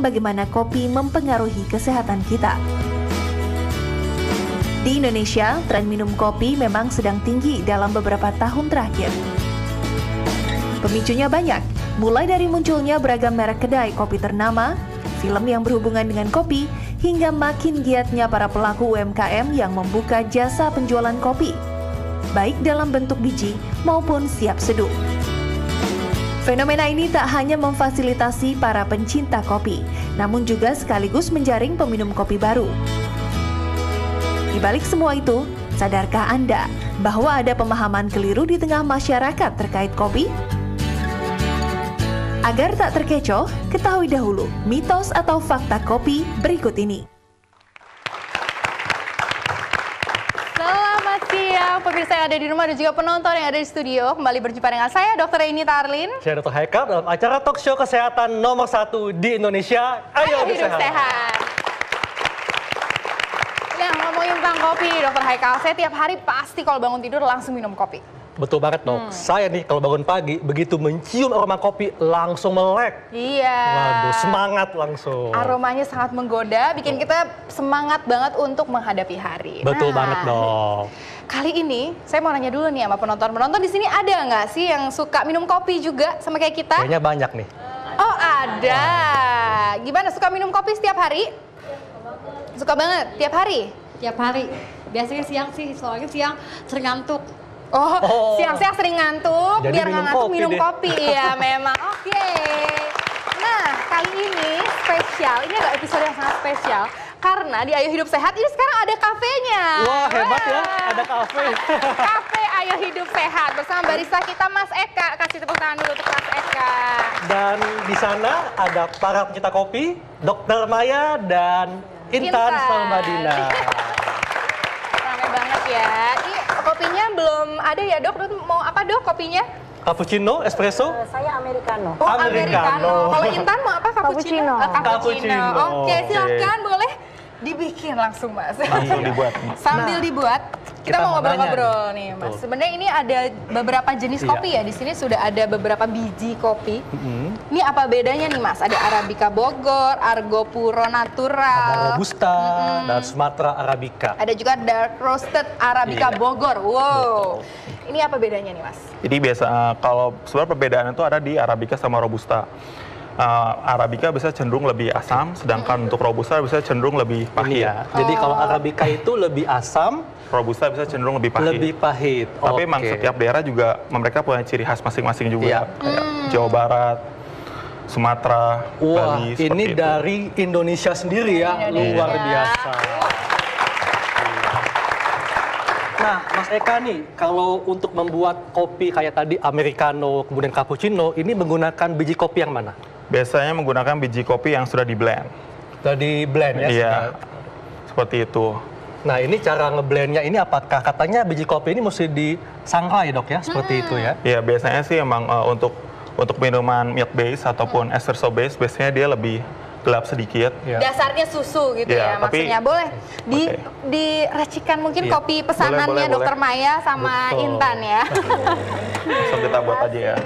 bagaimana kopi mempengaruhi kesehatan kita. Di Indonesia, tren minum kopi memang sedang tinggi dalam beberapa tahun terakhir. Pemicunya banyak, mulai dari munculnya beragam merek kedai kopi ternama, film yang berhubungan dengan kopi, hingga makin giatnya para pelaku UMKM yang membuka jasa penjualan kopi, baik dalam bentuk biji maupun siap seduh. Fenomena ini tak hanya memfasilitasi para pencinta kopi, namun juga sekaligus menjaring peminum kopi baru. Di balik semua itu, sadarkah Anda bahwa ada pemahaman keliru di tengah masyarakat terkait kopi? Agar tak terkecoh, ketahui dahulu mitos atau fakta kopi berikut ini. Selamat siang pemirsa yang ada di rumah dan juga penonton yang ada di studio. Kembali berjumpa dengan saya, Dr. Eni Tarlin. Saya Dr. Haikal dalam acara talk show kesehatan nomor 1 di Indonesia. Ayo hidup sehat. Nah, ngomongin tentang kopi, Dr. Haikal, saya tiap hari pasti kalau bangun tidur langsung minum kopi. Betul banget dok. Saya nih kalau bangun pagi begitu mencium aroma kopi langsung melek. Iya. Waduh, semangat langsung. Aromanya sangat menggoda, bikin kita semangat banget untuk menghadapi hari. Betul banget dok. Kali ini saya mau nanya dulu nih sama penonton di sini ada nggak sih yang suka minum kopi juga sama kayak kita? Kayaknya banyak nih. Oh ada. Gimana, suka minum kopi setiap hari? Suka banget tiap hari? Tiap hari. Biasanya siang sih, soalnya siang sering ngantuk. Oh, siang-siang sering ngantuk, jadi biar nggak ngantuk minum deh. kopi. Iya, memang. Oke. Nah, kali ini spesial. Ini adalah episode yang sangat spesial. Karena di Ayo Hidup Sehat ini sekarang ada kafenya. Wah, hebat ya, ada kafe. Kafe Ayo Hidup Sehat bersama barista kita Mas Eka. Kasih tepuk tangan dulu untuk Mas Eka. Dan di sana ada para pencinta kopi, Dr. Maya dan Intan Salmadina. Ramai banget ya. Ini kopinya belum ada ya dok? Mau apa dok kopinya? Cappuccino, espresso? Saya Americano. Oh, Americano. Kalau Intan mau apa? Cappuccino. Cappuccino. Oke, silakan boleh dibikin langsung Mas. Langsung dibuat. Sambil dibuat, kita mau ngobrol-ngobrol nih Mas. Betul. Sebenarnya ini ada beberapa jenis kopi ya. Di sini sudah ada beberapa biji kopi. Ini apa bedanya nih Mas? Ada Arabica Bogor, Argo Puro Natural. Ada Robusta dan Sumatera Arabica. Ada juga Dark Roasted Arabica Bogor. Wow. Ini apa bedanya nih Mas? Jadi biasa kalau sebenarnya perbedaan itu ada di Arabica sama Robusta. Arabica bisa cenderung lebih asam, sedangkan untuk Robusta bisa cenderung lebih pahit. Ya. Jadi kalau Arabica itu lebih asam, Robusta bisa cenderung lebih pahit. lebih pahit. Tapi memang setiap daerah juga mereka punya ciri khas masing-masing juga. Iya. Kayak Jawa Barat, Sumatera, Wah, Bali, ini seperti itu. dari Indonesia sendiri ya, luar biasa. Nah, Mas Eka nih, kalau untuk membuat kopi kayak tadi Americano, kemudian cappuccino, ini menggunakan biji kopi yang mana? Biasanya menggunakan biji kopi yang sudah di blend. Sudah di blend ya? Iya, seperti itu. Nah, ini cara ngeblendnya ini apakah katanya biji kopi ini mesti disangrai dok ya, seperti itu ya? Iya, biasanya sih emang untuk minuman milk base ataupun espresso base, biasanya dia lebih gelap sedikit. Ya. Dasarnya susu gitu ya Iya, tapi- maksudnya. Boleh diracikan mungkin Iya. kopi pesanannya Boleh, Dokter boleh. Maya sama Betul. Intan ya. Langsung kita buat aja ya.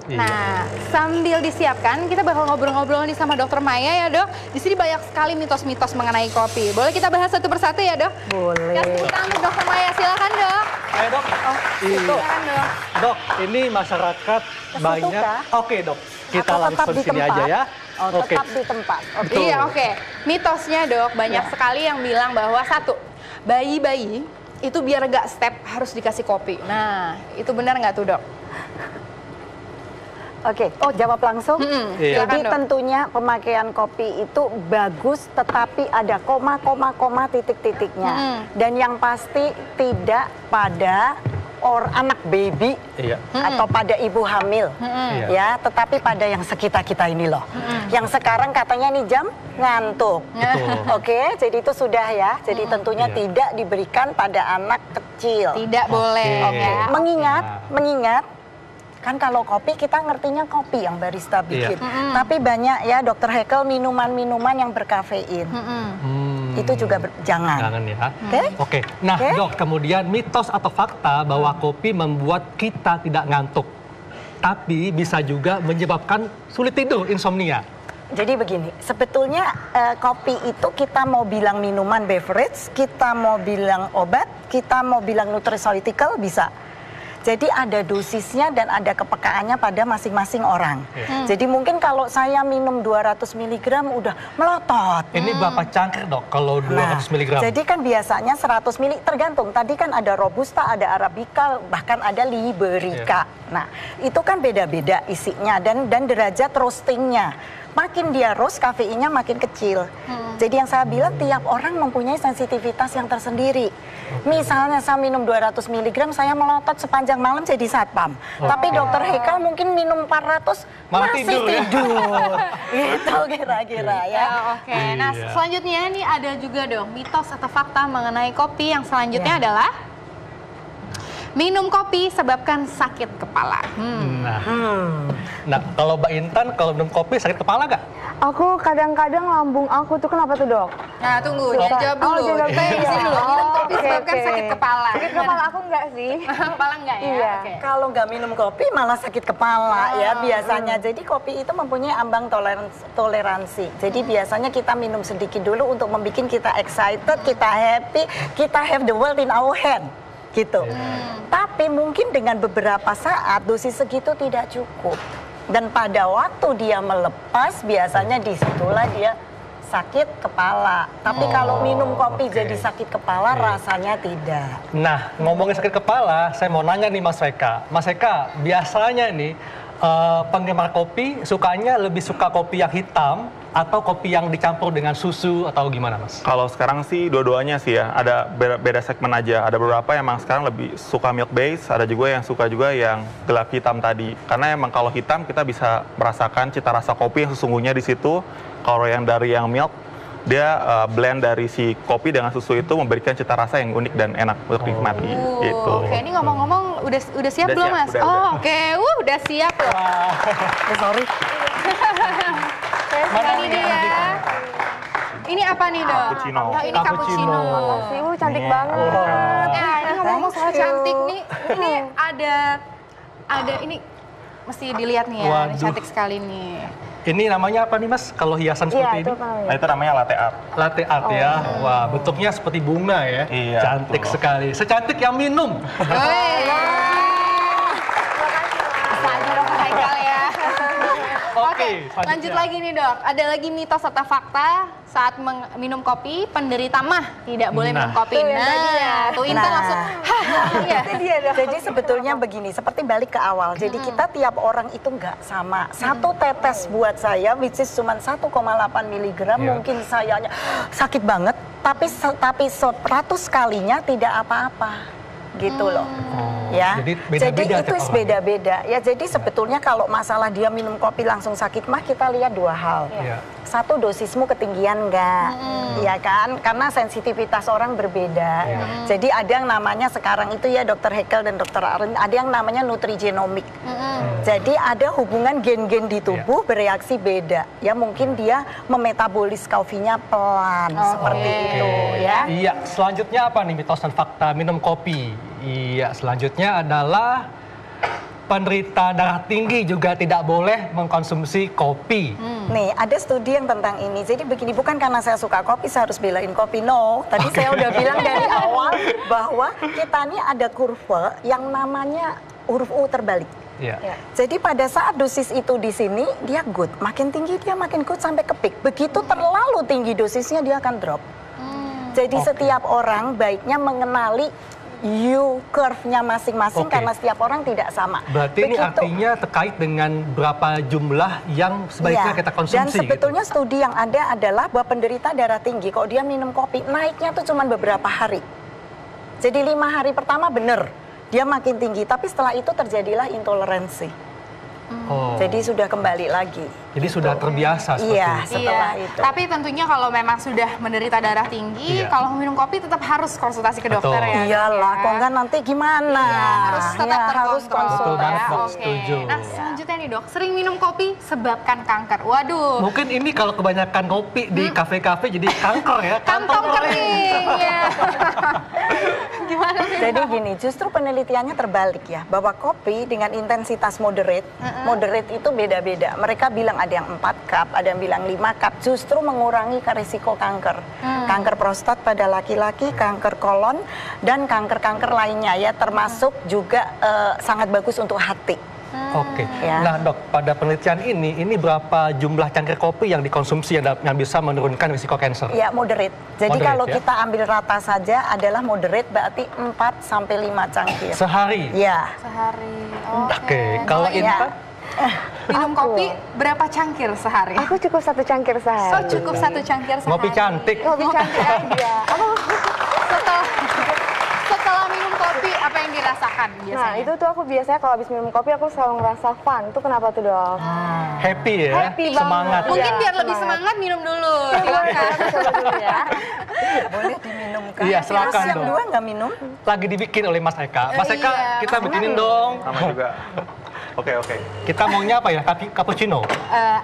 Nah, sambil disiapkan, kita bakal ngobrol-ngobrol nih sama Dokter Maya ya dok. Di sini banyak sekali mitos-mitos mengenai kopi. Boleh kita bahas satu persatu ya dok? Boleh. Kasih tepuk tangan untuk Dokter Maya, silakan dok. Ayo dok. Silakan dok. Dok, ini masyarakat banyak. Oke dok, kita Atau tetap langsung di sini tempat? aja ya. Oh, Oke. tetap di tempat. Oke. Betul. Iya oke. Mitosnya dok, banyak sekali yang bilang bahwa satu, bayi-bayi itu biar gak step harus dikasih kopi. Nah, itu benar nggak tuh dok? Oke. Oh, jawab langsung. Iya. Silakan, Jadi dok. tentunya pemakaian kopi itu bagus, tetapi ada koma titik-titiknya. Dan yang pasti tidak pada anak baby Iya. atau pada ibu hamil, Iya. ya, tetapi pada yang sekitar kita ini loh. Yang sekarang katanya nih jam ngantuk. Betul. Oke, jadi itu sudah ya. Jadi tentunya Iya. tidak diberikan pada anak kecil. Tidak boleh. Oke. Ya. Mengingat kan kalau kopi kita ngertinya kopi yang barista bikin. Iya. Tapi banyak ya Dokter Haikal minuman-minuman yang berkafein. Itu juga jangan. Jangan ya. Oke? Oke. Nah, Oke. dok, kemudian mitos atau fakta bahwa kopi membuat kita tidak ngantuk, tapi bisa juga menyebabkan sulit tidur, insomnia. Jadi begini, sebetulnya kopi itu kita mau bilang minuman beverage, kita mau bilang obat, kita mau bilang nutraceutical bisa. Jadi ada dosisnya dan ada kepekaannya pada masing-masing orang. Jadi mungkin kalau saya minum 200 mg udah melotot. Ini berapa cangkir dok kalau 200 mg? Jadi kan biasanya 100 ml tergantung. Tadi kan ada Robusta, ada Arabica, bahkan ada Liberica. Nah, itu kan beda-beda isinya dan derajat roastingnya. Makin dia roast, kafeinnya makin kecil. Jadi yang saya bilang tiap orang mempunyai sensitivitas yang tersendiri. Misalnya saya minum 200 mg, saya melotot sepanjang malam jadi satpam. Tapi dokter Heka mungkin minum 400 masih tidur. Gitu kira-kira ya. Oke. Nah, selanjutnya nih ada juga dong mitos atau fakta mengenai kopi yang selanjutnya adalah minum kopi sebabkan sakit kepala. Nah, kalau Mbak Intan, kalau minum kopi sakit kepala nggak? Aku kadang-kadang lambung aku tuh kenapa tuh dok? Nah, tunggu, dijawab dulu. Disini dulu, minum kopi sebabkan sakit kepala. Sakit kepala aku enggak sih. Kepala enggak ya? Iya. Oke. Kalau nggak minum kopi malah sakit kepala ya biasanya. Jadi kopi itu mempunyai ambang toleransi. Jadi biasanya kita minum sedikit dulu untuk membuat kita excited, kita happy, kita have the world in our hand. Gitu. Tapi mungkin dengan beberapa saat dosis segitu tidak cukup. Dan pada waktu dia melepas biasanya disitulah dia sakit kepala. Tapi kalau minum kopi jadi sakit kepala rasanya tidak. Nah, ngomongin sakit kepala, saya mau nanya nih Mas Eka. Mas Eka, biasanya nih penggemar kopi sukanya lebih suka kopi yang hitam atau kopi yang dicampur dengan susu atau gimana Mas? Kalau sekarang sih dua-duanya sih ya, ada beda segmen aja. Ada beberapa yang emang sekarang lebih suka milk base, ada juga yang suka juga yang gelap hitam tadi. Karena emang kalau hitam kita bisa merasakan cita rasa kopi yang sesungguhnya di situ. Kalau yang dari yang milk, dia blend dari si kopi dengan susu itu memberikan cita rasa yang unik dan enak untuk dinikmati. Gitu. Oke, ini ngomong-ngomong udah siap belum Mas? Udah. Oke, udah siap loh. Sorry. Ini dia. Ini apa nih dok? Cappuccino. Oh, ini cappuccino. Cantik banget. Nah, ini ngomong-ngomong soal cantik nih, ini ada ini mesti dilihat nih ya, ini cantik sekali nih. Ini namanya apa nih Mas? Kalau hiasan seperti ini? Nah itu namanya latte art. Latte art ya. Wah, bentuknya seperti bunga ya. Iya, Cantik betul. sekali. Secantik yang minum. Aja dong Haikal ya. Oke, selanjutnya. lanjut lagi nih dok. Ada lagi mitos atau fakta saat minum kopi penderita mah tidak boleh minum kopi. Tuh Intan langsung. Iya. Jadi sebetulnya begini, seperti balik ke awal. Jadi kita tiap orang itu nggak sama. Satu tetes buat saya, which is cuma 1,8 mg, mungkin sayanya sakit banget. Tapi 100 kalinya tidak apa-apa. Gitu loh. Ya. Jadi itu beda-beda. Ya, jadi sebetulnya kalau masalah dia minum kopi langsung sakit mah kita lihat dua hal. Satu, dosismu ketinggian enggak, ya kan? Karena sensitivitas orang berbeda. Jadi ada yang namanya sekarang itu ya Dr. Hackle dan Dr. Arin, ada yang namanya nutrigenomik. Jadi ada hubungan gen-gen di tubuh bereaksi beda. Ya mungkin dia memetabolis kopinya pelan seperti itu ya. Iya, selanjutnya apa nih mitos dan fakta minum kopi? Iya, selanjutnya adalah penderita darah tinggi juga tidak boleh mengkonsumsi kopi. Nih, ada studi yang tentang ini. Jadi begini, bukan karena saya suka kopi, saya harus belain kopi. No, tadi saya udah bilang dari awal bahwa kita ini ada kurva yang namanya huruf U terbalik. Jadi pada saat dosis itu di sini, dia good. Makin tinggi dia makin good sampai ke peak. Begitu terlalu tinggi dosisnya, dia akan drop. Jadi setiap orang baiknya mengenali U-curve-nya masing-masing karena setiap orang tidak sama. Berarti ini artinya terkait dengan berapa jumlah yang sebaiknya kita konsumsi. Dan sebetulnya studi yang ada adalah bahwa penderita darah tinggi, kalau dia minum kopi, naiknya tuh cuma beberapa hari. Jadi 5 hari pertama bener, dia makin tinggi. Tapi setelah itu terjadilah intoleransi. Jadi sudah kembali lagi. Jadi sudah terbiasa seperti itu. Setelah itu. Tapi tentunya kalau memang sudah menderita darah tinggi, kalau minum kopi tetap harus konsultasi ke dokter ya. Iyalah, kok enggak nanti gimana? Harus tetap terkontrol. Setuju. Nah, selanjutnya nih dok, sering minum kopi sebabkan kanker. Waduh. Mungkin ini kalau kebanyakan kopi di kafe-kafe jadi kanker ya. Kantong kering ya. Gimana sih? Jadi gini, justru penelitiannya terbalik ya, bahwa kopi dengan intensitas moderate, moderate itu beda-beda. Mereka bilang ada yang 4 cup, ada yang bilang 5 cup, justru mengurangi risiko kanker. Kanker prostat pada laki-laki, kanker kolon, dan kanker-kanker lainnya ya, termasuk juga sangat bagus untuk hati. Oke. Ya. Nah, Dok, pada penelitian ini berapa jumlah cangkir kopi yang dikonsumsi yang bisa menurunkan risiko kanker? Ya, moderate. Jadi Moderate, kalau ya? kita ambil rata saja adalah moderate, berarti 4 sampai 5 cangkir. Sehari? Ya. Sehari. Oke. Kalau Intan? Minum kopi berapa cangkir sehari? Aku cukup 1 cangkir sehari. So cukup 1 cangkir sehari. Ngopi cantik. Kopi cantik aja. Setelah minum kopi apa yang dirasakan biasanya? Nah, itu tuh aku biasanya kalau habis minum kopi aku selalu ngerasa fun. Itu kenapa tuh, Dok? Happy ya? Happy banget. Semangat. Mungkin Iya, biar lebih semangat minum dulu. Silakan. Coba dulu ya. Boleh diminumkan. Iya, silakan Terus yang dong. 2 nggak minum? Lagi dibikin oleh Mas Eka. Mas Eka, Iya. kita bikinin dong. Sama juga. Oke. Kita maunya apa ya? Cappuccino?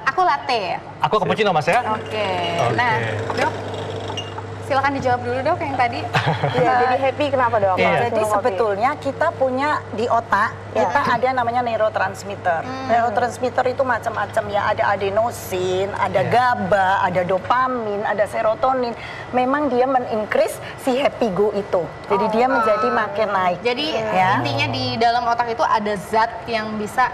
Aku latte. Aku cappuccino, Mas ya? Oke. Oke. Nah, Dok, silakan dijawab dulu Dok yang tadi. Iya, jadi happy kenapa, Dok? Iya. Kalau Jadi minum kopi? sebetulnya kita punya di otak, kita ada namanya neurotransmitter. Neurotransmitter itu macam-macam ya, ada adenosin, ada GABA, ada dopamin, ada serotonin. Memang dia men-increase si happy go itu. Jadi dia menjadi makin naik. Jadi Ya. intinya di dalam otak itu ada zat yang bisa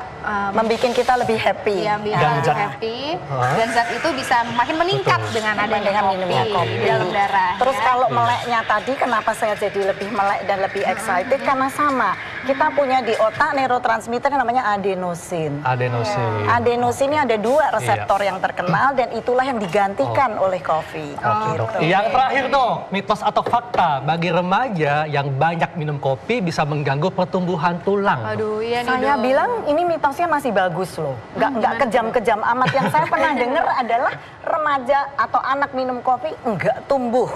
Membikin kita lebih happy. yang bisa Dan zat- happy dan zat itu bisa makin meningkat dengan adanya Dengan minumnya kopi. di dalam darah. Terus ya. kalau meleknya tadi, kenapa saya jadi lebih melek dan lebih excited? Karena sama, kita punya di otak neurotransmitter yang namanya adenosin. Adenosin. Adenosin ini ada 2 reseptor yang terkenal dan itulah yang digantikan oleh kopi. Oke, Dok. Yang terakhir dong, mitos atau fakta bagi remaja yang banyak minum kopi bisa mengganggu pertumbuhan tulang. Aduh, iya nih Saya Dok. bilang ini mitosnya masih bagus loh, nggak kejam-kejam amat. Yang saya pernah dengar adalah remaja atau anak minum kopi nggak tumbuh.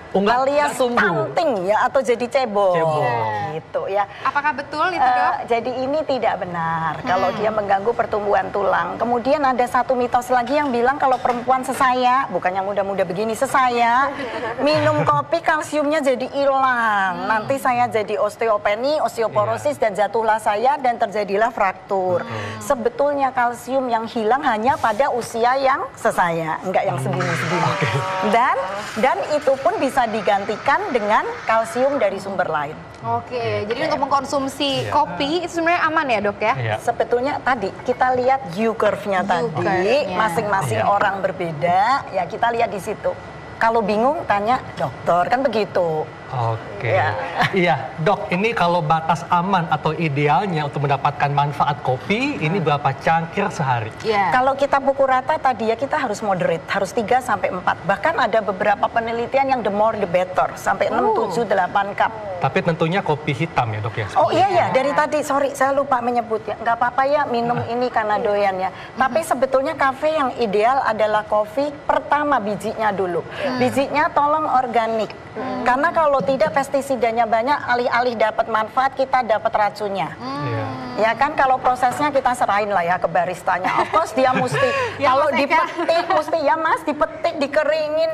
Nggak Alias tumbuh. stunting ya atau jadi cebol. Cebol. Gitu ya. Apakah betul itu Dok? Jadi ini tidak benar kalau dia mengganggu pertumbuhan tulang. Kemudian ada satu mitos lagi yang bilang kalau perempuan sesaya, bukan yang muda-muda begini, sesaya, minum kopi kalsiumnya jadi hilang. Nanti saya jadi osteopeni, osteoporosis dan jatuhlah saya dan terjadilah fraktur. Sebetulnya kalsium yang hilang hanya pada usia yang sesaya, enggak yang segini-segini. Dan itu pun bisa digantikan dengan kalsium dari sumber lain. Oke, jadi untuk mengkonsumsi kopi itu sebenarnya aman ya Dok ya? Iya. Sebetulnya tadi kita lihat U curve-nya tadi, curve-nya. masing-masing Iya. orang berbeda, ya kita lihat di situ. Kalau bingung tanya dokter, kan begitu. Oke. Ya. Iya, Dok, ini kalau batas aman atau idealnya untuk mendapatkan manfaat kopi, ini berapa cangkir sehari? Iya. Kalau kita pukul rata tadi ya kita harus moderate, harus 3 sampai 4. Bahkan ada beberapa penelitian yang the more the better, sampai 6, 7, 8 cup. Tapi tentunya kopi hitam ya, Dok ya? Oh iya dari tadi, sorry saya lupa menyebut ya. Nggak apa-apa ya minum ini karena doyan ya. Tapi sebetulnya kafe yang ideal adalah kopi pertama bijinya dulu. Bijinya tolong organik. Karena kalau tidak pestisidanya banyak, alih-alih dapat manfaat kita dapat racunnya. Iya. Ya kan kalau prosesnya kita serahin lah ya ke baristanya. Of course dia mesti Ya, kalau Mas Eka. dipetik mesti ya Mas dipetik, dikeringin,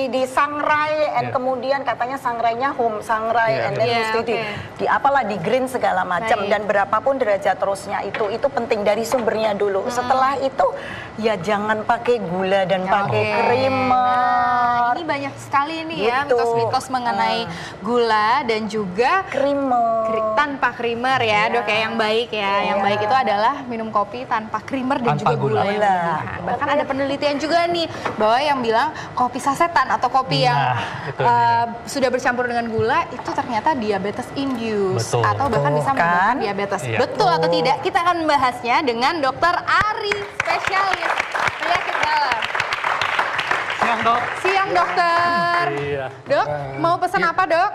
di sangrai, and Iya. kemudian katanya sangrainya sangrai, Iya, and then iya. mesti Oke. di apalah di green segala macam Baik. dan berapapun derajat terusnya itu penting dari sumbernya dulu. Setelah itu ya jangan pakai gula dan pakai creamer. Ini banyak sekali nih ya Gitu. mitos-mitos mengenai gula dan juga Creamer. tanpa creamer ya Dok ya, yang baik ya. Yang baik itu adalah minum kopi tanpa creamer dan Tanpa juga gula yang gula. berlebihan. Bahkan ada penelitian juga nih bahwa yang bilang kopi sasetan atau kopi yang itu dia. sudah bercampur dengan gula itu ternyata diabetes induce Betul. atau bahkan bisa Tuh, kan? menyebabkan diabetes. Iya. Betul atau tidak? Kita akan membahasnya dengan Dokter Ari, spesialis penyakit dalam. Siang, Dok. Siang Dokter. Iya. Dok, mau pesan apa Dok?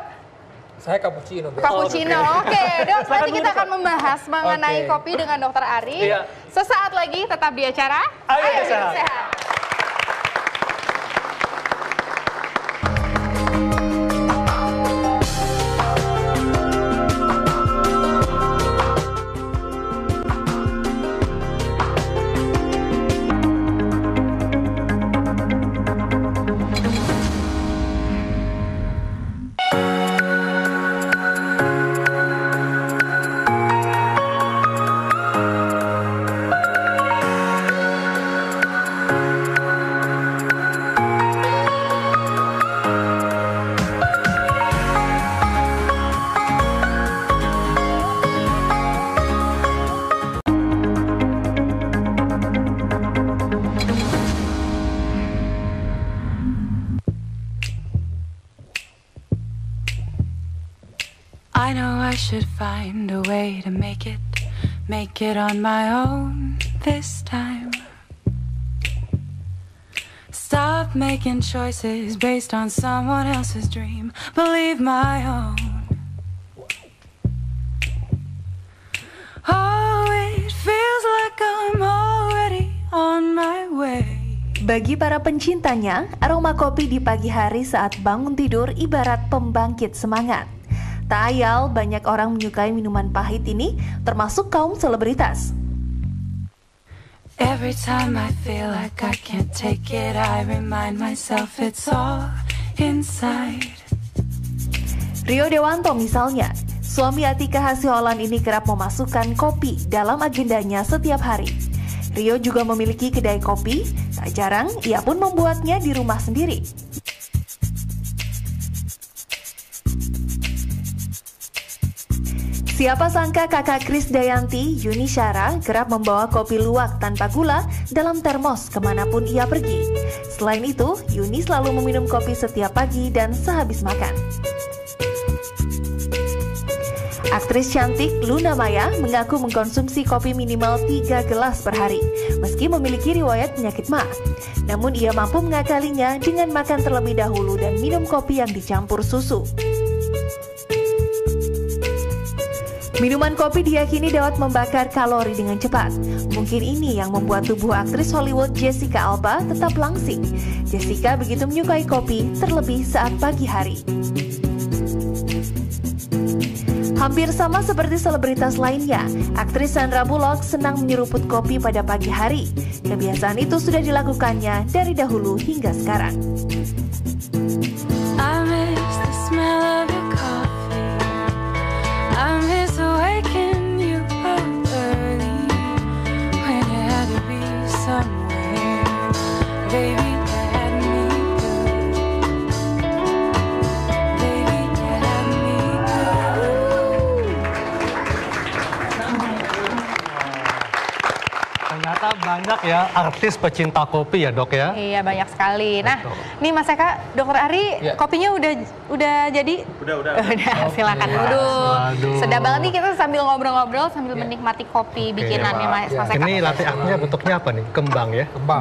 Saya cappuccino. Dok. Cappuccino. Oke, Dok. Silakan Nanti kita dulu, akan membahas mengenai Oke. kopi dengan Dokter Ari. Iya. Sesaat lagi tetap di acara Ayo Hidup Hidup Sehat. Sehat. I know I should find a way to make it on my own this time. Stop making choices based on someone else's dream. Believe my own. Oh, it feels like I'm already on my way. Bagi para pencintanya, aroma kopi di pagi hari saat bangun tidur ibarat pembangkit semangat. Tak ayal banyak orang menyukai minuman pahit ini, termasuk kaum selebritas. Every time I feel like I can't take it, I remind myself it's all inside. Rio Dewanto misalnya, suami Atika Hasiholan ini kerap memasukkan kopi dalam agendanya setiap hari. Rio juga memiliki kedai kopi, tak jarang ia pun membuatnya di rumah sendiri. Siapa sangka kakak Krisdayanti, Yuni Syara, kerap membawa kopi luwak tanpa gula dalam termos kemanapun ia pergi. Selain itu, Yuni selalu meminum kopi setiap pagi dan sehabis makan. Aktris cantik Luna Maya mengaku mengkonsumsi kopi minimal 3 gelas per hari, meski memiliki riwayat penyakit MA. Namun ia mampu mengakalinya dengan makan terlebih dahulu dan minum kopi yang dicampur susu. Minuman kopi diyakini dapat membakar kalori dengan cepat. Mungkin ini yang membuat tubuh aktris Hollywood Jessica Alba tetap langsing. Jessica begitu menyukai kopi, terlebih saat pagi hari. Hampir sama seperti selebritas lainnya, aktris Sandra Bullock senang menyeruput kopi pada pagi hari. Kebiasaan itu sudah dilakukannya dari dahulu hingga sekarang. I miss the smell of your coffee. I miss waking you up early when you had to be somewhere. Baby, you had me good. Baby, you had me good. Ternyata banyak ya artis pecinta kopi ya dok ya? Iya banyak sekali. Nah, nih Mas Eka, Dokter Ari, kopinya udah jadi? Udah. Silakan duduk. Waduh. Sedap banget nih kita sambil ngobrol-ngobrol sambil menikmati kopi bikinannya Mas Eka. Ini latte artnya bentuknya apa nih? Kembang ya? Kembang.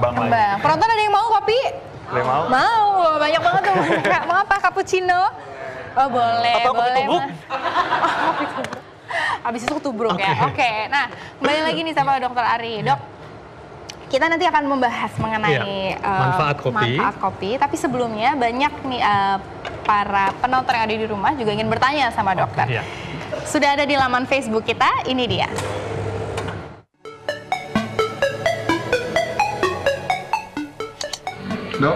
Penonton ada yang mau kopi? Mau? Mau, banyak banget tuh. Mau apa? Cappuccino? Oh boleh, Atau kopi boleh. tubruk? Kopi tubruk. Habis itu tubruk ya. Oke. Nah, kembali lagi nih sama Dokter Ari. Dok, kita nanti akan membahas mengenai manfaat kopi. Tapi sebelumnya banyak nih para penonton yang ada di rumah juga ingin bertanya sama dokter. Iya. Sudah ada di laman Facebook kita, ini dia. Dok,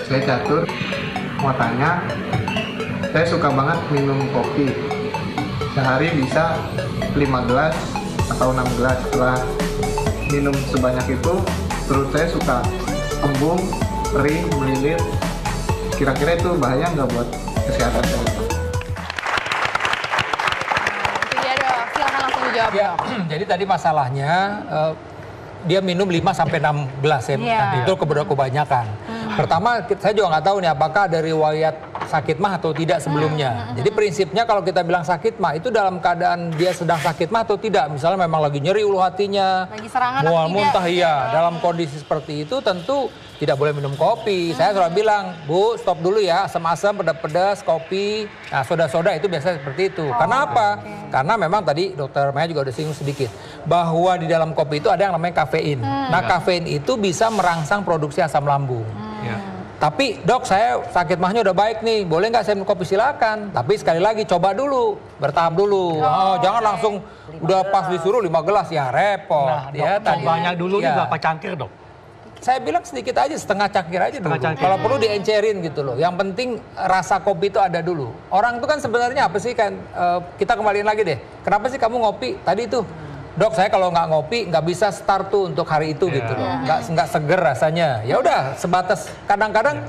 saya Catur, mau tanya, saya suka banget minum kopi. Sehari bisa 5 gelas atau 6 gelas. Setelah minum sebanyak itu, perut saya suka kembung, perih, melilit. Kira-kira itu bahaya nggak buat kesehatan saya? Itu dia dok, silakan langsung dijawab. Ya, jadi tadi masalahnya dia minum 5-6 gelas ya, itu kebanyakan. Pertama, saya juga nggak tahu nih apakah ada riwayat sakit mah atau tidak sebelumnya. Jadi prinsipnya kalau kita bilang sakit mah itu dalam keadaan dia sedang sakit mah atau tidak. Misalnya memang lagi nyeri ulu hatinya, lagi serangan mual muntah iya. Dalam kondisi seperti itu tentu tidak boleh minum kopi. Saya selalu bilang, Bu, stop dulu ya, asam-asam, pedas-pedas, kopi. Nah, soda-soda itu biasanya seperti itu. Karena apa? Karena memang tadi Dokter Maya juga udah singgung sedikit bahwa di dalam kopi itu ada yang namanya kafein. Nah, kafein itu bisa merangsang produksi asam lambung. Tapi dok, saya sakit mahnya udah baik nih, boleh nggak saya minum kopi? Silakan. Tapi sekali lagi coba dulu, bertahap dulu. Jangan langsung udah pas disuruh 5 gelas ya repot. Nah, ya, cobanya dulu ini berapa cangkir dok? Saya bilang sedikit aja, setengah cangkir aja dulu. Kalau perlu diencerin gitu loh. Yang penting rasa kopi itu ada dulu. Orang itu kan sebenarnya apa sih kan? Kita kembaliin lagi deh. Kenapa sih kamu ngopi? Tadi tuh, dok saya kalau nggak ngopi nggak bisa start tuh untuk hari itu gitu loh. Nggak seger rasanya. Ya udah sebatas kadang-kadang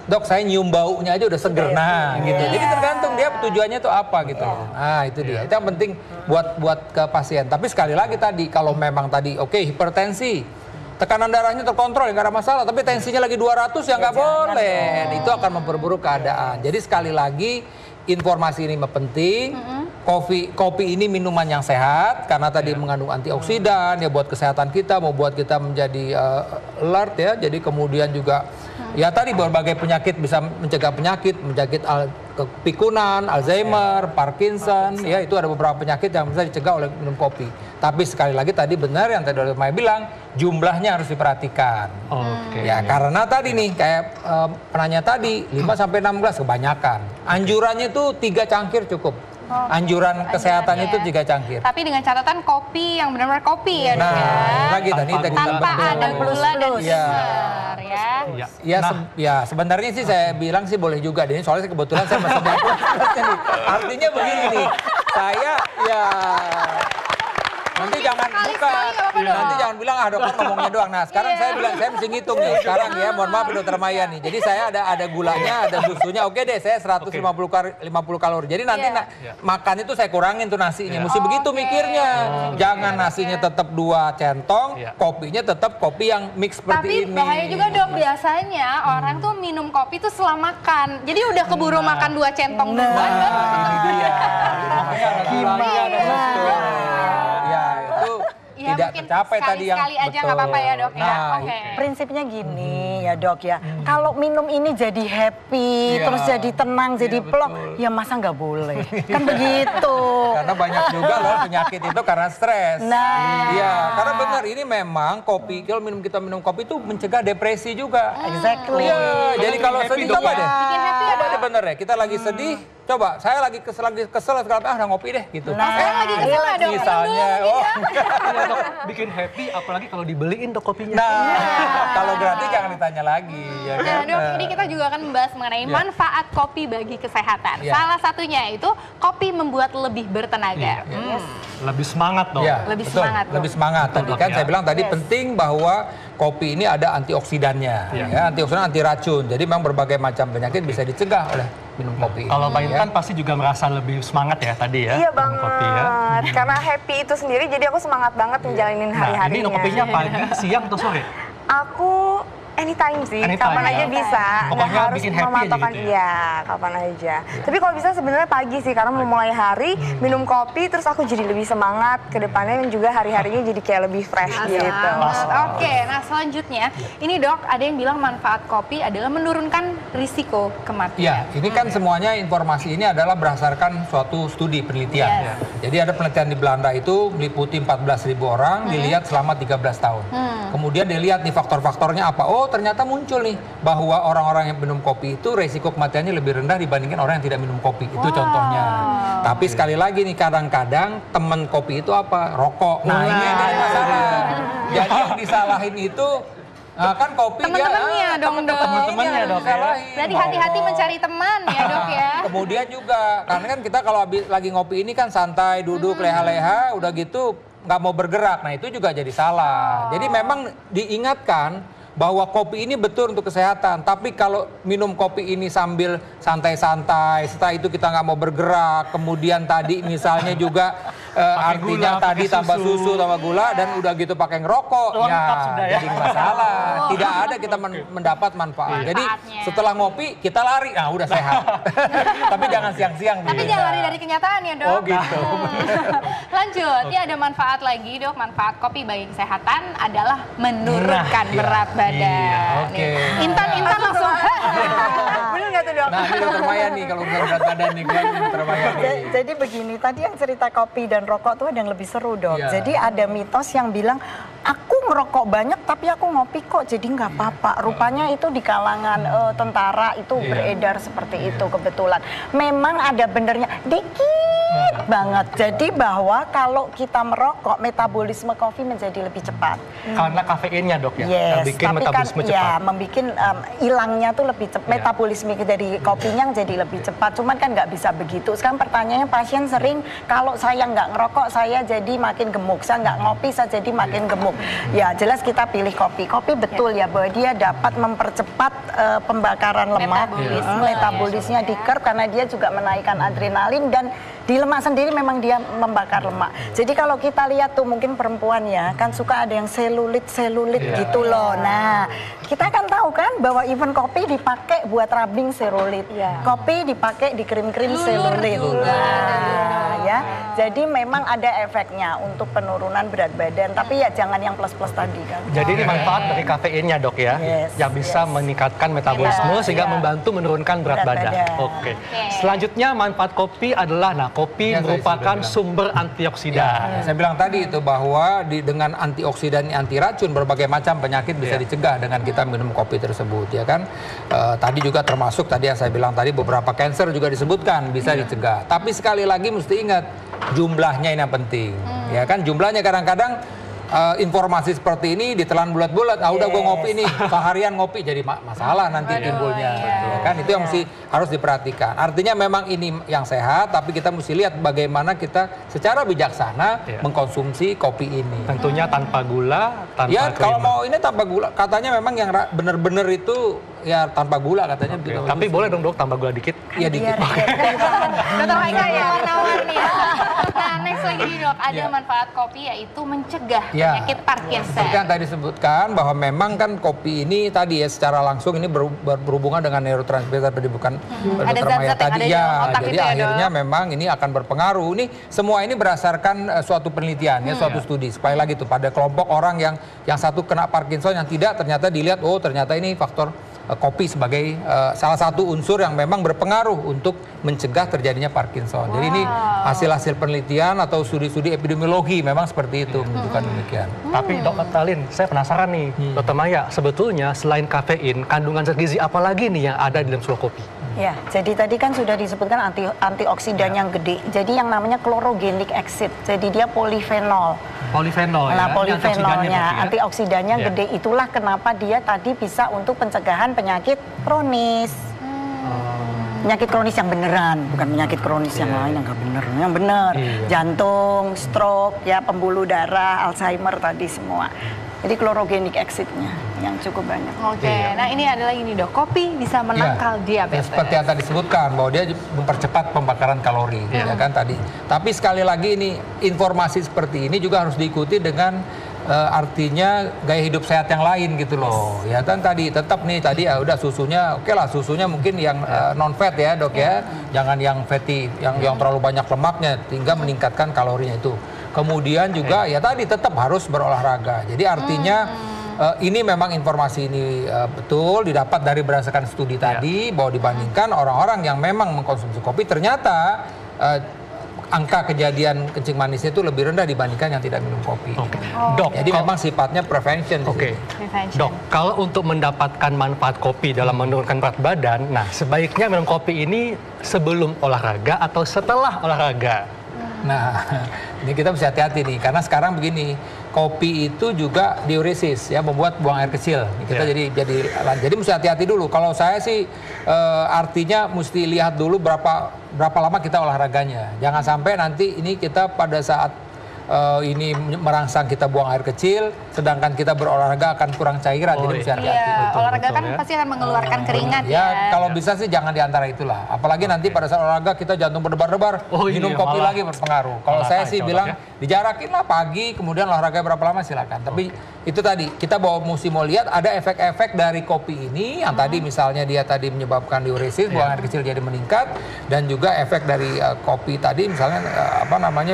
dok saya nyium baunya aja udah seger. Nah gitu. Jadi tergantung dia tujuannya tuh apa gitu. Nah itu dia. Itu yang penting buat ke pasien. Tapi sekali lagi tadi kalau memang tadi oke, hipertensi. Tekanan darahnya terkontrol, nggak ada masalah. Tapi tensinya lagi 200 ya nggak boleh. Itu akan memperburuk keadaan. Jadi sekali lagi informasi ini penting. kopi ini minuman yang sehat karena tadi mengandung antioksidan ya buat kesehatan kita, mau buat kita menjadi alert ya. Jadi kemudian juga ya tadi berbagai penyakit bisa mencegah penyakit kepikunan, Alzheimer, Parkinson, ya itu ada beberapa penyakit yang bisa dicegah oleh minum kopi. Tapi sekali lagi tadi benar yang tadi Maya bilang, jumlahnya harus diperhatikan. Ya karena tadi nih kayak penanya tadi 5 sampai 6 gelas kebanyakan. Anjurannya itu 3 cangkir cukup. Anjuran kesehatan itu 3 cangkir. Tapi dengan catatan kopi yang benar-benar kopi ya, nah, dok ya. lagi tadi tanpa ada gula dan sugar ya. Ya sebenarnya sih saya bilang sih boleh juga deh. Soalnya kebetulan saya masih nih. Artinya begini nih. Saya ya nanti jangan bukan, nanti jangan bilang dokter ngomongnya doang. Nah sekarang saya bilang saya mesti ngitung nih. Sekarang ya mohon maaf dokter Maya nih. Jadi saya ada gulanya, ada susunya. Oke deh saya 150 kalori. Jadi nanti makan itu saya kurangin tuh nasinya. Mesti begitu mikirnya. Jangan nasinya tetap 2 centong, kopinya tetap kopi yang mix seperti ini. Tapi bahaya juga dok, biasanya orang tuh minum kopi tuh setelah makan. Jadi udah keburu makan 2 centong duluan. Ini dia. Ya, tidak tercapai tadi yang sekali aja nggak apa-apa ya dok ya. Prinsipnya gini ya dok ya, kalau minum ini jadi happy, terus jadi tenang, jadi plong, ya masa nggak boleh? Kan begitu. Karena banyak juga loh penyakit itu karena stres. Iya, karena benar ini memang kopi, kalau kita minum kopi itu mencegah depresi juga. Exactly. Iya, jadi kalau sedih coba deh. Bikin happy ya dok. Bener ya, kita lagi sedih, coba saya lagi kesel sekarang udah ngopi deh gitu. Saya lagi kesel ya dok. Misalnya, bikin happy apalagi kalau dibeliin dok kopinya. Nah, kalau gratis jangan ditanya lagi. Ya kan? Nah dok, ini kita juga akan membahas mengenai manfaat kopi bagi kesehatan. Salah satunya itu kopi membuat lebih bertenaga. Lebih semangat dong. Lebih semangat. Lebih semangat. Tadi kan saya bilang tadi penting bahwa kopi ini ada antioksidannya, ya, antioksidan anti racun. Jadi memang berbagai macam penyakit bisa dicegah oleh minum kopi. Kalau Mbak Intan pasti juga merasa lebih semangat ya tadi ya. Iya banget. Kopi ya. Karena happy itu sendiri, jadi aku semangat banget menjalanin hari-harinya. Ini minum kopinya pagi, siang atau sore? Aku anytime sih, kapan aja bisa. Nggak harus bikin happy mematokkan aja gitu ya? kapan aja. Tapi kalau bisa sebenarnya pagi sih, karena mau mulai hari minum kopi, terus aku jadi lebih semangat ke depannya dan juga hari-harinya jadi kayak lebih fresh gitu. Oke, nah selanjutnya ini dok ada yang bilang manfaat kopi adalah menurunkan risiko kematian. Ya, ini kan semuanya informasi ini adalah berdasarkan suatu studi penelitian. Jadi ada penelitian di Belanda itu meliputi 14.000 orang, dilihat selama 13 tahun. Kemudian dilihat nih faktor-faktornya apa. Oh ternyata muncul nih bahwa orang-orang yang minum kopi itu resiko kematiannya lebih rendah dibandingkan orang yang tidak minum kopi. Itu contohnya. Tapi sekali lagi nih kadang-kadang teman kopi itu apa? Rokok. Nah ini yang jadi masalah. Jadi yang disalahin itu kan kopi teman-temannya dong dok. Teman-temannya dok. Berarti hati-hati mencari teman ya dok ya. Kemudian juga karena kan kita kalau lagi ngopi ini kan santai duduk leha-leha udah gitu nggak mau bergerak. Nah itu juga jadi salah. Jadi memang diingatkan bahwa kopi ini betul untuk kesehatan. Tapi kalau minum kopi ini sambil santai-santai, setelah itu kita nggak mau bergerak, kemudian tadi misalnya juga artinya gula, tadi tambah susu, tambah gula, dan udah gitu pakai ngerokok, jadi masalah. Tidak ada kita mendapat manfaat. Jadi setelah ngopi kita lari, nah udah sehat. Tapi jangan siang-siang. Tapi jangan lari dari kenyataan ya dok. Oh gitu. Lanjut, ini ada manfaat lagi dok. Manfaat kopi bagi kesehatan adalah menurunkan berat badan. Iya, oke. Intan langsung. Bener nggak tuh dok? Nah ini dokter Maya nih kalau urusan berat badan nih, dokter Maya nih. Jadi begini, tadi yang cerita kopi dan rokok tuh ada yang lebih seru dok. Jadi ada mitos yang bilang, aku ngerokok banyak tapi aku ngopi kok jadi nggak apa-apa. Rupanya itu di kalangan tentara itu beredar seperti itu kebetulan. Memang ada benernya, dikit banget. Jadi bahwa kalau kita merokok, metabolisme kopi menjadi lebih cepat. Karena kafeinnya dok ya? Yes, bikin tapi metabolisme kan cepat. ya membuat hilangnya tuh lebih cepat, metabolisme dari kopinya jadi lebih cepat. Cuman kan nggak bisa begitu. Sekarang pertanyaannya pasien sering, kalau saya nggak ngerokok saya jadi makin gemuk, saya nggak ngopi saya jadi makin gemuk. Ya jelas kita pilih kopi. Kopi betul ya bahwa dia dapat mempercepat pembakaran lemak, metabolisnya di curb karena dia juga menaikkan adrenalin dan di lemak sendiri memang dia membakar lemak. Jadi kalau kita lihat tuh mungkin perempuan ya kan suka ada yang selulit gitu loh. Nah kita kan tahu kan bahwa even kopi dipakai buat rubbing selulit, kopi dipakai di krim-krim selulit. Nah ya. Jadi memang ada efeknya untuk penurunan berat badan, tapi ya jangan yang plus-plus tadi kan. Jadi ini manfaat dari kafeinnya dok ya, yang bisa meningkatkan metabolisme sehingga membantu menurunkan berat badan. Oke. Selanjutnya manfaat kopi adalah, kopi merupakan sumber antioksidan. Saya bilang tadi itu bahwa dengan antioksidan, anti racun, berbagai macam penyakit bisa dicegah dengan kita minum kopi tersebut, ya kan. Tadi juga termasuk tadi yang saya bilang tadi beberapa kanker juga disebutkan bisa dicegah. Tapi sekali lagi mesti ingat jumlahnya ini yang penting, ya kan. Jumlahnya kadang-kadang informasi seperti ini ditelan bulat-bulat. Udah gue ngopi nih, seharian ngopi jadi masalah nanti timbulnya, ya kan. Itu yang mesti harus diperhatikan. Artinya memang ini yang sehat, tapi kita mesti lihat bagaimana kita secara bijaksana mengkonsumsi kopi ini. Tentunya tanpa gula, tanpa kalau mau ini tanpa gula, katanya memang yang benar-benar itu ya tanpa gula katanya. Tapi boleh dong dok tambah gula dikit? Iya dikit. Dr. Haika ya warna-warni ya. Nah, next lagi nih dok, ada manfaat kopi yaitu mencegah penyakit Parkinson. Seperti yang tadi disebutkan bahwa memang kan kopi ini tadi ya secara langsung ini berhubungan dengan neurotransmitter tadi bukan ada zat-zat yang ada di otak jadi itu ya, akhirnya dok? memang ini akan berpengaruh. Ini semua ini berdasarkan suatu penelitian ya, suatu studi. Sekali lagi tuh pada kelompok orang yang satu kena Parkinson, yang tidak ternyata dilihat ternyata ini faktor kopi sebagai salah satu unsur yang memang berpengaruh untuk mencegah terjadinya Parkinson. Jadi ini hasil-hasil penelitian atau studi-studi epidemiologi memang seperti itu menunjukkan demikian. Tapi Dr. Talin, saya penasaran nih, Dr. Maya, sebetulnya selain kafein, kandungan zat gizi apa lagi nih yang ada di dalam sebuah kopi? Ya, jadi tadi kan sudah disebutkan antioksidan yang gede. Jadi yang namanya chlorogenic acid. Jadi dia polifenol. Polifenol Nah, ya? polifenolnya, antioksidannya gede. Itulah kenapa dia tadi bisa untuk pencegahan penyakit kronis. Penyakit kronis yang beneran, bukan penyakit kronis yang lain yang nggak bener. Yang bener, jantung, stroke, ya pembuluh darah, Alzheimer tadi semua. Jadi chlorogenic acid-nya yang cukup banyak. Oke, nah ini adalah ini dok, kopi bisa menangkal diabetes. Seperti yang tadi disebutkan bahwa dia mempercepat pembakaran kalori, ya kan tadi. Tapi sekali lagi ini informasi seperti ini juga harus diikuti dengan artinya gaya hidup sehat yang lain gitu loh. Ya kan tadi tetap nih tadi ya udah susunya oke lah, susunya mungkin yang non fat ya dok ya. Jangan yang fatty, yang terlalu banyak lemaknya hingga meningkatkan kalorinya itu. Kemudian juga ya tadi tetap harus berolahraga. Jadi artinya ini memang informasi ini betul didapat dari berdasarkan studi tadi bahwa dibandingkan orang-orang yang memang mengkonsumsi kopi ternyata angka kejadian kencing manisnya itu lebih rendah dibandingkan yang tidak minum kopi. Dok, jadi memang sifatnya prevention. Dok, kalau untuk mendapatkan manfaat kopi dalam menurunkan berat badan, nah sebaiknya minum kopi ini sebelum olahraga atau setelah olahraga? Nah, ini kita mesti hati-hati nih, karena sekarang begini, kopi itu juga diuresis ya, membuat buang air kecil. Kita jadi mesti hati-hati dulu. Kalau saya sih artinya mesti lihat dulu berapa lama kita olahraganya. Jangan sampai nanti ini kita pada saat ini merangsang kita buang air kecil, sedangkan kita berolahraga akan kurang cairan. Jadi mesti hati-hati. Olahraga kan pasti akan mengeluarkan keringat ya. Kalau bisa sih jangan di antara itulah. Apalagi nanti pada saat olahraga kita jantung berdebar-debar, minum kopi lagi berpengaruh. Kalau saya sih bilang dijarakin lah pagi, kemudian olahraga berapa lama silakan. Tapi itu tadi kita mesti mau lihat ada efek-efek dari kopi ini yang tadi misalnya dia tadi menyebabkan diuresis, buang air kecil jadi meningkat, dan juga efek dari kopi tadi misalnya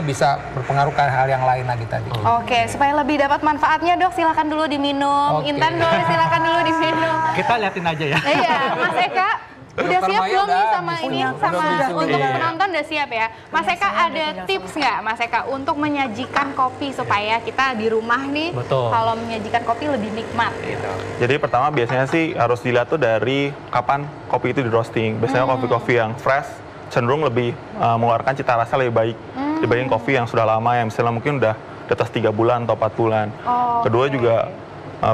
bisa berpengaruh ke hal yang lain lagi tadi. Oke, supaya lebih dapat manfaatnya dok, silakan dulu diminum. Intan dulu silakan dulu diminum. Kita liatin aja ya. Iya, Mas Eka. Udah siap belum nih sama ini sama untuk penonton udah siap ya? Mas Eka ada tips nggak Mas Eka untuk menyajikan kopi supaya kita di rumah nih kalau menyajikan kopi lebih nikmat gitu? Jadi pertama biasanya sih harus dilihat tuh dari kapan kopi itu di roasting. Biasanya kopi-kopi yang fresh cenderung lebih mengeluarkan cita rasa lebih baik dibanding kopi yang sudah lama yang misalnya mungkin udah di atas 3 bulan atau 4 bulan. Kedua juga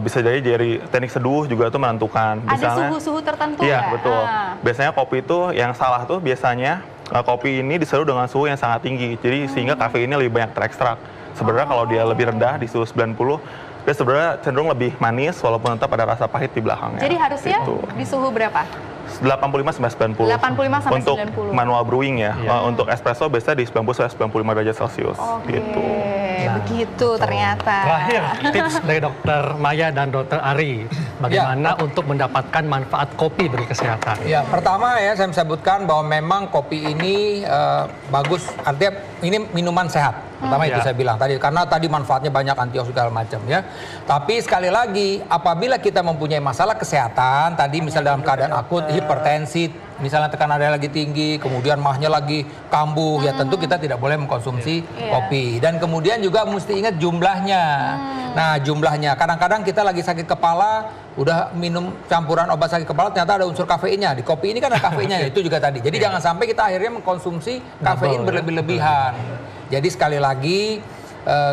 bisa jadi dari teknik seduh juga itu menentukan. Ada suhu-suhu tertentu nggak? Iya, betul. Biasanya kopi itu yang salah tuh biasanya kopi ini diseduh dengan suhu yang sangat tinggi. Jadi sehingga kafeinnya lebih banyak terekstrak. Sebenarnya kalau dia lebih rendah di suhu 90, dia sebenarnya cenderung lebih manis walaupun tetap ada rasa pahit di belakangnya. Jadi harusnya di suhu berapa? 85-90. 85-90. Untuk manual brewing ya. Untuk espresso biasanya di 90-95 derajat Celcius. Gitu. Begitu ternyata. Terakhir, tips dari Dr. Maya dan Dr. Ari, bagaimana untuk mendapatkan manfaat kopi bagi kesehatan? Ya, pertama ya saya sebutkan bahwa memang kopi ini bagus, artinya ini minuman sehat. Pertama itu saya bilang tadi, karena tadi manfaatnya banyak, antioksidan segala macam ya. Tapi sekali lagi, apabila kita mempunyai masalah kesehatan, tadi misalnya dalam keadaan akut, hipertensi, misalnya tekanan darah lagi tinggi, kemudian mahnya lagi kambuh, ya tentu kita tidak boleh mengkonsumsi kopi. Dan kemudian juga mesti ingat jumlahnya. Nah, jumlahnya, kadang-kadang kita lagi sakit kepala, udah minum campuran obat sakit kepala, ternyata ada unsur kafeinnya. Di kopi ini kan ada kafeinnya, itu juga tadi. Jadi jangan sampai kita akhirnya mengkonsumsi kafein berlebih-lebihan. Jadi sekali lagi,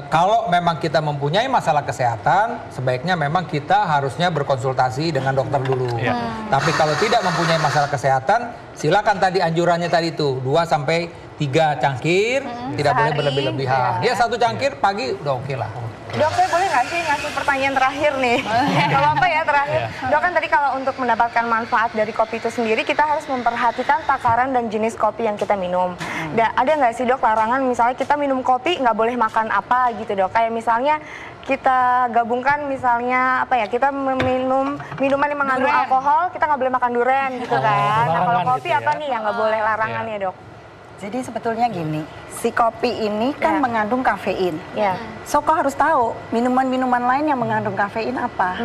kalau memang kita mempunyai masalah kesehatan, sebaiknya memang kita harusnya berkonsultasi dengan dokter dulu. Tapi kalau tidak mempunyai masalah kesehatan, silakan tadi anjurannya tadi itu 2 sampai 3 cangkir, tidak boleh berlebih-lebihan. Ya 1 cangkir pagi udah oke lah. Dok, saya boleh nggak sih ngasih pertanyaan terakhir nih? Kalau apa ya terakhir? Dok, kan tadi kalau untuk mendapatkan manfaat dari kopi itu sendiri, kita harus memperhatikan takaran dan jenis kopi yang kita minum. Ada nggak sih dok larangan misalnya kita minum kopi nggak boleh makan apa gitu dok? Kayak misalnya kita gabungkan misalnya apa ya, kita meminum minuman yang mengandung alkohol, kita nggak boleh makan durian gitu kan. Nah kalau kopi gitu apa nih yang nggak boleh larangannya dok? Jadi sebetulnya gini, si kopi ini kan mengandung kafein. So kau harus tahu minuman-minuman lain yang mengandung kafein apa.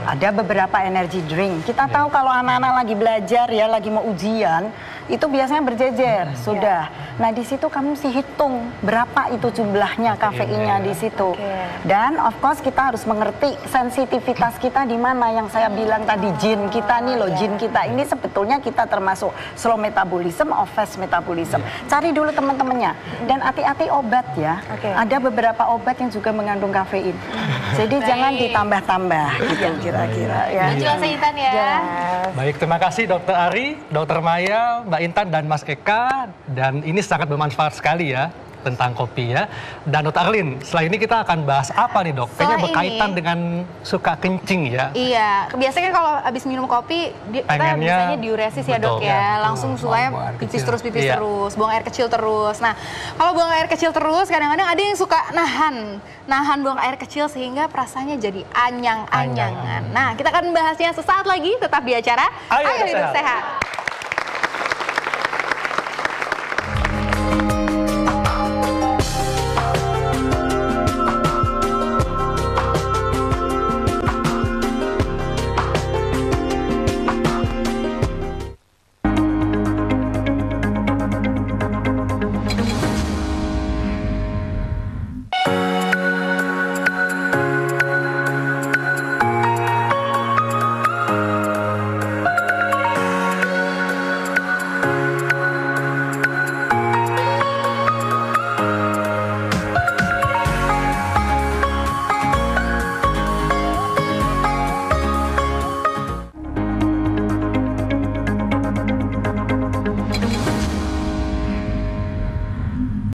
Ada beberapa energy drink. Kita tahu kalau anak-anak lagi belajar ya, lagi mau ujian, itu biasanya berjejer sudah. Nah di situ kamu mesti hitung berapa itu jumlahnya kafeinnya di situ. Dan of course kita harus mengerti sensitivitas kita di mana, yang saya bilang tadi, jin kita nih loh, jin kita ini sebetulnya kita termasuk slow metabolism or fast metabolism. Cari dulu teman-temannya. Dan hati-hati obat ya. Ada beberapa obat yang juga mengandung kafein. Jadi jangan ditambah-tambah gitu kira-kira ya. Jelas Intan ya. Baik, terima kasih Dokter Ari, Dokter Maya, Mbak Intan dan Mas Eka. Dan ini sangat bermanfaat sekali ya tentang kopi ya. Dan Dokter Arlin, setelah ini kita akan bahas apa nih dok? Kayaknya berkaitan dengan suka kencing ya. Iya, biasanya kalau habis minum kopi kita biasanya diuresis ya dok ya. Langsung supaya pipis terus, buang air kecil terus. Nah, kalau buang air kecil terus kadang-kadang ada yang suka nahan buang air kecil sehingga perasaannya jadi anyang-anyangan. Nah, kita akan membahasnya sesaat lagi, tetap di acara Ayo Hidup Sehat.